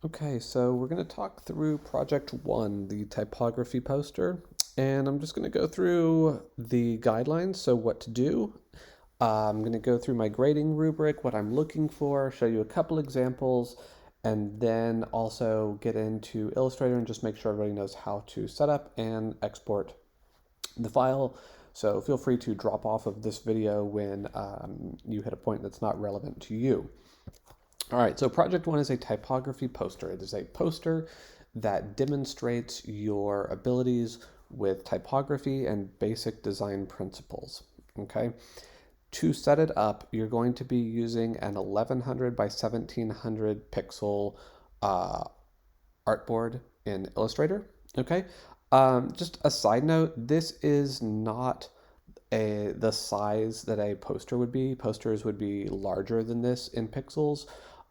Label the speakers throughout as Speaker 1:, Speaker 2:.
Speaker 1: Okay, so we're going to talk through project one, the typography poster, and I'm just going to go through the guidelines, so what to do. I'm going to go through my grading rubric, what I'm looking for, show you a couple examples, and then also get into Illustrator and just make sure everybody knows how to set up and export the file. So feel free to drop off of this video when you hit a point that's not relevant to you. All right, so project one is a typography poster. It is a poster that demonstrates your abilities with typography and basic design principles. Okay, to set it up, you're going to be using an 1100 by 1700 pixel uh, artboard in Illustrator. Okay, just a side note, this is not the size that a poster would be. Posters would be larger than this in pixels,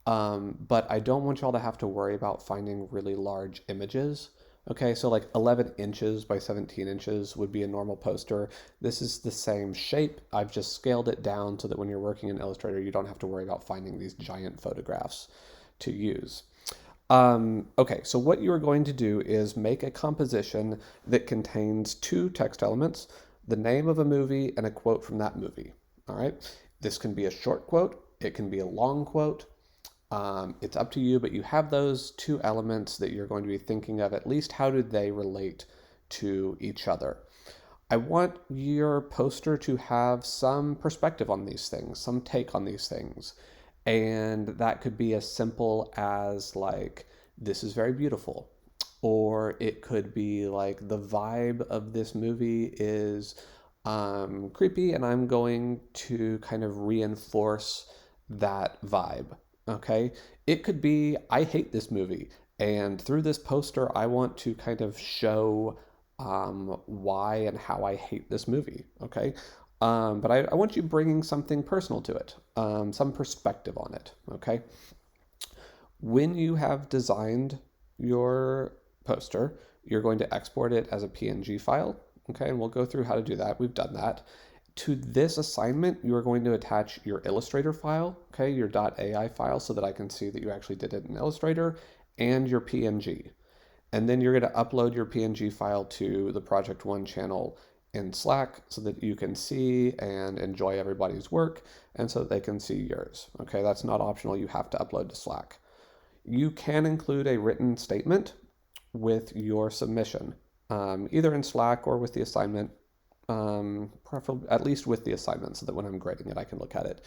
Speaker 1: but I don't want y'all to have to worry about finding really large images. Okay, so like 11 inches by 17 inches would be a normal poster. This is the same shape. I've just scaled it down so that when you're working in Illustrator, you don't have to worry about finding these giant photographs to use. Okay, so what you are going to do is make a composition that contains two text elements, the name of a movie and a quote from that movie. All right, this can be a short quote, it can be a long quote. It's up to you, but you have those two elements that you're going to be thinking of. At least how do they relate to each other? I want your poster to have some perspective on these things, some take on these things. And that could be as simple as like, this is very beautiful. Or it could be like, the vibe of this movie is creepy, and I'm going to kind of reinforce that vibe. Okay. It could be, I hate this movie. And through this poster, I want to kind of show why and how I hate this movie. Okay. But I want you bringing something personal to it, some perspective on it. Okay. When you have designed your poster, you're going to export it as a PNG file. Okay. And we'll go through how to do that. We've done that. To this assignment, you are going to attach your Illustrator file, okay, your .ai file, so that I can see that you actually did it in Illustrator, and your PNG. And then you're going to upload your PNG file to the Project One channel in Slack so that you can see and enjoy everybody's work and so that they can see yours. Okay, that's not optional. You have to upload to Slack. You can include a written statement with your submission, either in Slack or with the assignment, preferably at least with the assignment so that when I'm grading it, I can look at it.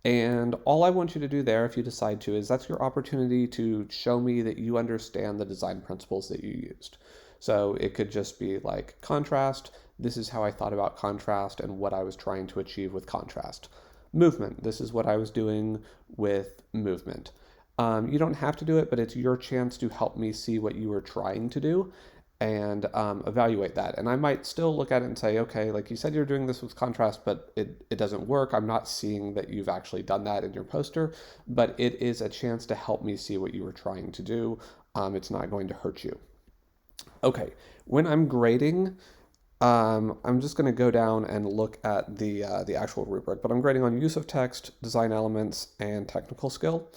Speaker 1: And all I want you to do there, if you decide to, is that's your opportunity to show me that you understand the design principles that you used. So it could just be like contrast. This is how I thought about contrast and what I was trying to achieve with contrast. Movement. This is what I was doing with movement. You don't have to do it, but it's your chance to help me see what you were trying to do and evaluate that. And I might still look at it and say, okay, like you said, you're doing this with contrast, but it doesn't work. I'm not seeing that you've actually done that in your poster, but it is a chance to help me see what you were trying to do. It's not going to hurt you. Okay, when I'm grading, I'm just going to go down and look at the actual rubric, but I'm grading on use of text, design elements, and technical skill.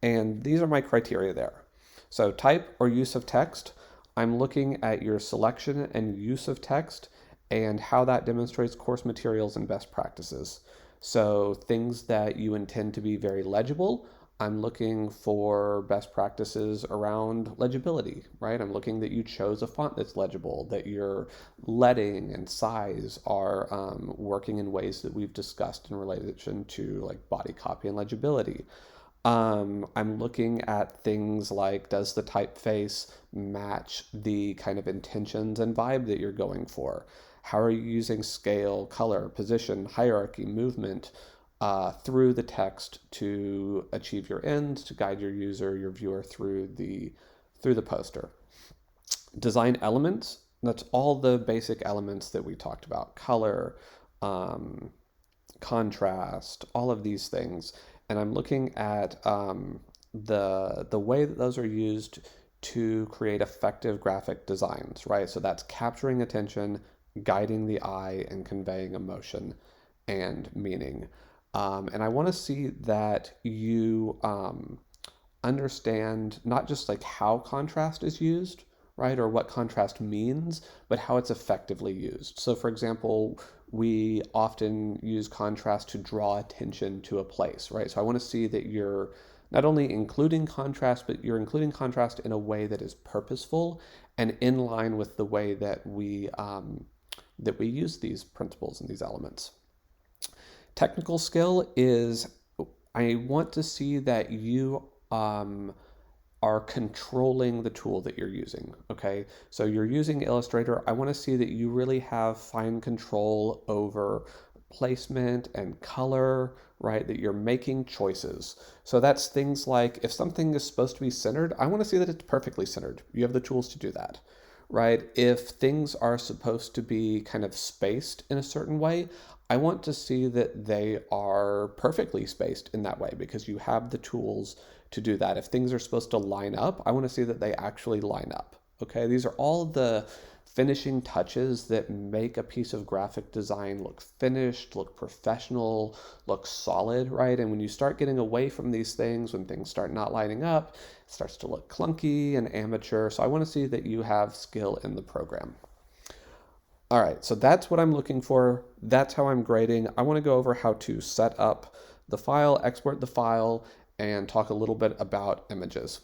Speaker 1: And these are my criteria there. So type or use of text, I'm looking at your selection and use of text and how that demonstrates course materials and best practices. So things that you intend to be very legible, I'm looking for best practices around legibility, right? I'm looking that you chose a font that's legible, that your leading and size are working in ways that we've discussed in relation to like body copy and legibility. I'm looking at things like, does the typeface match the kind of intentions and vibe that you're going for? How are you using scale, color, position, hierarchy, movement through the text to achieve your ends, to guide your user, your viewer through the poster? Design elements, that's all the basic elements that we talked about. Color, um, contrast, all of these things. And I'm looking at the way that those are used to create effective graphic designs, right? So that's capturing attention, guiding the eye, and conveying emotion and meaning. And I want to see that you understand not just like how contrast is used, right, or what contrast means, but how it's effectively used. So for example, we often use contrast to draw attention to a place, right? So I want to see that you're not only including contrast, but you're including contrast in a way that is purposeful and in line with the way that we use these principles and these elements. Technical skill is I want to see that you are controlling the tool that you're using, okay? So you're using Illustrator. I want to see that you really have fine control over placement and color, right? That you're making choices. So that's things like if something is supposed to be centered, I want to see that it's perfectly centered. You have the tools to do that, right? If things are supposed to be kind of spaced in a certain way, I want to see that they are perfectly spaced in that way because you have the tools to do that. If things are supposed to line up, I want to see that they actually line up. Okay, these are all the finishing touches that make a piece of graphic design look finished, look professional, look solid, right? And when you start getting away from these things, when things start not lining up, it starts to look clunky and amateur. So I want to see that you have skill in the program. All right, so that's what I'm looking for. That's how I'm grading. I want to go over how to set up the file, export the file, and talk a little bit about images.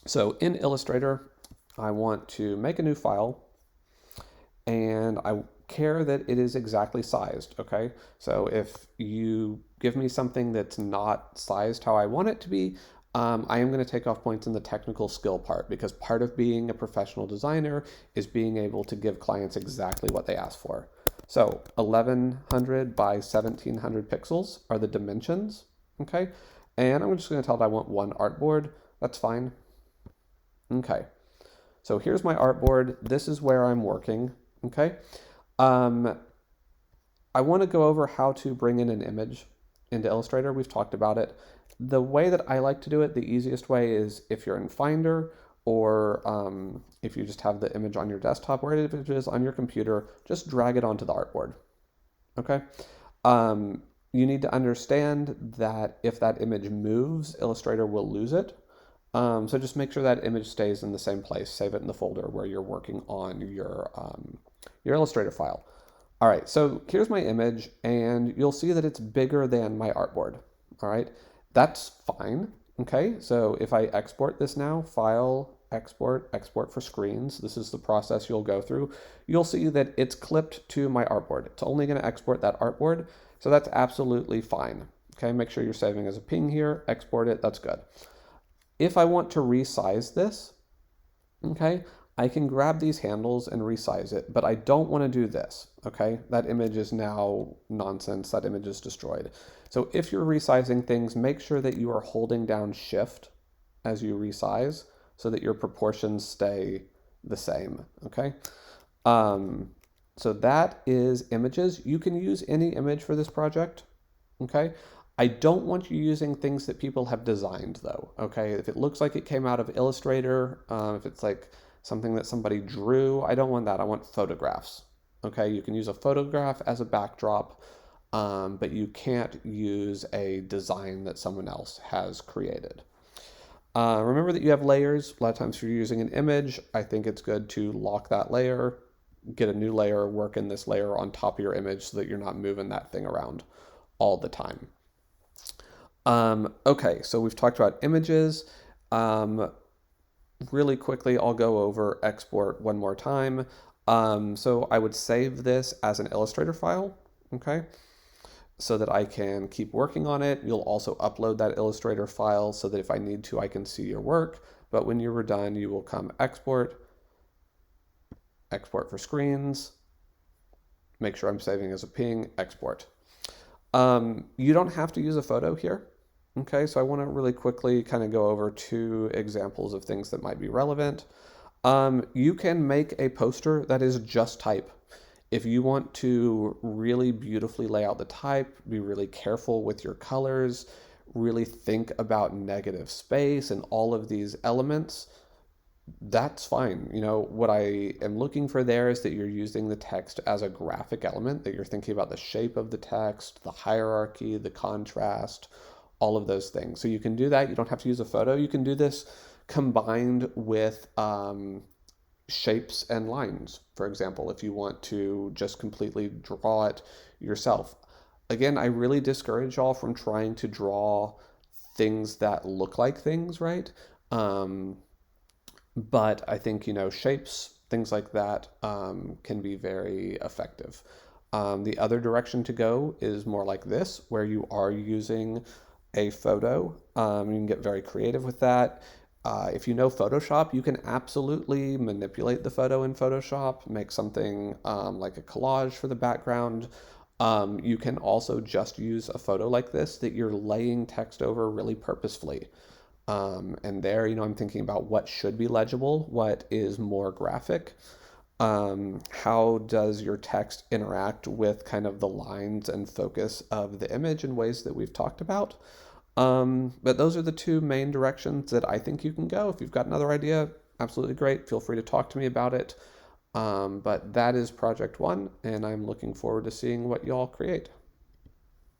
Speaker 1: So in Illustrator, I want to make a new file, and I care that it is exactly sized, okay? So if you give me something that's not sized how I want it to be, I am going to take off points in the technical skill part because part of being a professional designer is being able to give clients exactly what they ask for. So 1100 by 1700 pixels are the dimensions, okay? And I'm just going to tell it I want one artboard. That's fine. Okay. So here's my artboard. This is where I'm working, okay? I want to go over how to bring in an image into Illustrator. We've talked about it. The way that I like to do it, the easiest way is if you're in Finder or if you just have the image on your desktop or if it is on your computer, just drag it onto the artboard, okay? You need to understand that if that image moves, Illustrator will lose it. So just make sure that image stays in the same place. Save it in the folder where you're working on your Illustrator file. All right, so here's my image, and you'll see that it's bigger than my artboard. All right, that's fine. Okay, so if I export this now, File, Export, Export for Screens, this is the process you'll go through. You'll see that it's clipped to my artboard. It's only going to export that artboard, so that's absolutely fine. Okay, make sure you're saving as a ping here, export it, that's good. If I want to resize this, okay, I can grab these handles and resize it, but I don't want to do this, okay? That image is now nonsense, that image is destroyed. So if you're resizing things, make sure that you are holding down Shift as you resize so that your proportions stay the same, okay? So that is images. You can use any image for this project, okay? I don't want you using things that people have designed though, okay? If it looks like it came out of Illustrator, if it's like something that somebody drew, I don't want that. I want photographs, okay? You can use a photograph as a backdrop, but you can't use a design that someone else has created. Remember that you have layers. A lot of times if you're using an image, I think it's good to lock that layer, get a new layer, work in this layer on top of your image so that you're not moving that thing around all the time. Okay, so we've talked about images. Really quickly, I'll go over export one more time. So I would save this as an Illustrator file, okay? So that I can keep working on it. You'll also upload that Illustrator file so that if I need to, I can see your work. But when you're done, you will come export, export for screens, make sure I'm saving as a ping, export. You don't have to use a photo here. Okay, so I want to really quickly kind of go over two examples of things that might be relevant. You can make a poster that is just type. If you want to really beautifully lay out the type, be really careful with your colors, really think about negative space and all of these elements, that's fine. You know, what I am looking for there is that you're using the text as a graphic element, that you're thinking about the shape of the text, the hierarchy, the contrast, all of those things. So you can do that. You don't have to use a photo. You can do this combined with shapes and lines, for example, if you want to just completely draw it yourself. Again, I really discourage y'all from trying to draw things that look like things, right? Um, but I think, shapes, things like that can be very effective. The other direction to go is more like this, where you are using a photo. You can get very creative with that. If you know Photoshop, you can absolutely manipulate the photo in Photoshop, make something like a collage for the background. You can also just use a photo like this that you're laying text over really purposefully. And there, I'm thinking about what should be legible, what is more graphic. How does your text interact with kind of the lines and focus of the image in ways that we've talked about? But those are the two main directions that I think you can go. If you've got another idea, absolutely great. Feel free to talk to me about it. But that is project one, and I'm looking forward to seeing what y'all create.